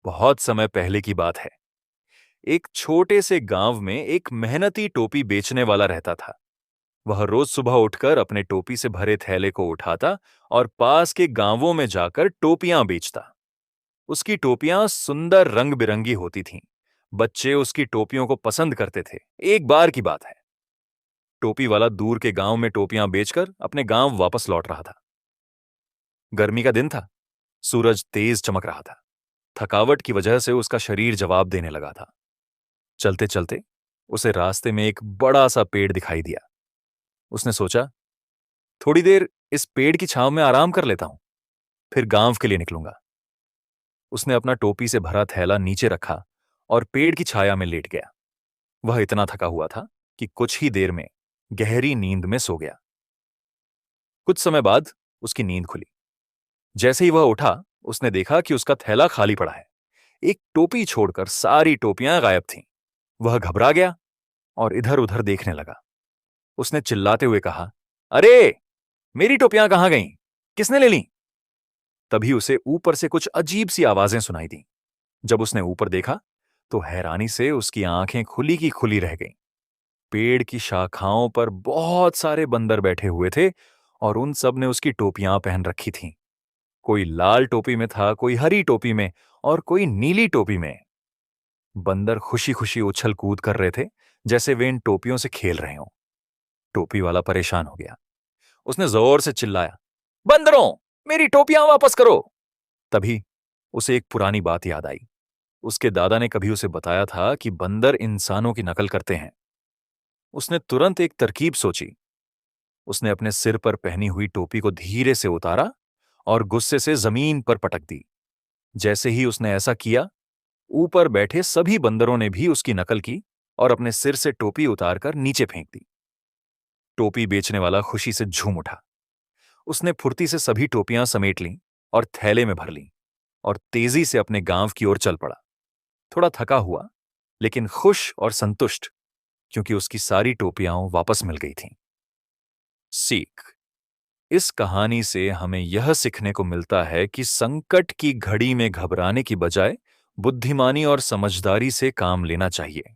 बहुत समय पहले की बात है। एक छोटे से गांव में एक मेहनती टोपी बेचने वाला रहता था। वह रोज सुबह उठकर अपने टोपी से भरे थैले को उठाता और पास के गांवों में जाकर टोपियां बेचता। उसकी टोपियां सुंदर रंग बिरंगी होती थीं। बच्चे उसकी टोपियों को पसंद करते थे। एक बार की बात है, टोपी वाला दूर के गांव में टोपियां बेचकर अपने गांव वापस लौट रहा था। गर्मी का दिन था। सूरज तेज चमक रहा था। थकावट की वजह से उसका शरीर जवाब देने लगा था। चलते चलते उसे रास्ते में एक बड़ा सा पेड़ दिखाई दिया। उसने सोचा, थोड़ी देर इस पेड़ की छांव में आराम कर लेता हूं, फिर गांव के लिए निकलूंगा। उसने अपना टोपी से भरा थैला नीचे रखा और पेड़ की छाया में लेट गया। वह इतना थका हुआ था कि कुछ ही देर में गहरी नींद में सो गया। कुछ समय बाद उसकी नींद खुली। जैसे ही वह उठा, उसने देखा कि उसका थैला खाली पड़ा है। एक टोपी छोड़कर सारी टोपियां गायब थीं। वह घबरा गया और इधर उधर देखने लगा। उसने चिल्लाते हुए कहा, अरे, मेरी टोपियां कहां गईं? किसने ले लीं? तभी उसे ऊपर से कुछ अजीब सी आवाजें सुनाई दीं। जब उसने ऊपर देखा तो हैरानी से उसकी आंखें खुली की खुली रह गईं। पेड़ की शाखाओं पर बहुत सारे बंदर बैठे हुए थे और उन सब ने उसकी टोपियां पहन रखी थीं। कोई लाल टोपी में था, कोई हरी टोपी में और कोई नीली टोपी में। बंदर खुशी खुशी उछल कूद कर रहे थे, जैसे वे इन टोपियों से खेल रहे हों। टोपी वाला परेशान हो गया। उसने जोर से चिल्लाया, बंदरों, मेरी टोपियां वापस करो। तभी उसे एक पुरानी बात याद आई। उसके दादा ने कभी उसे बताया था कि बंदर इंसानों की नकल करते हैं। उसने तुरंत एक तरकीब सोची। उसने अपने सिर पर पहनी हुई टोपी को धीरे से उतारा और गुस्से से जमीन पर पटक दी। जैसे ही उसने ऐसा किया, ऊपर बैठे सभी बंदरों ने भी उसकी नकल की और अपने सिर से टोपी उतारकर नीचे फेंक दी। टोपी बेचने वाला खुशी से झूम उठा। उसने फुर्ती से सभी टोपियां समेट लीं और थैले में भर लीं और तेजी से अपने गांव की ओर चल पड़ा। थोड़ा थका हुआ, लेकिन खुश और संतुष्ट, क्योंकि उसकी सारी टोपियां वापस मिल गई थीं। सीख: इस कहानी से हमें यह सीखने को मिलता है कि संकट की घड़ी में घबराने की बजाय बुद्धिमानी और समझदारी से काम लेना चाहिए।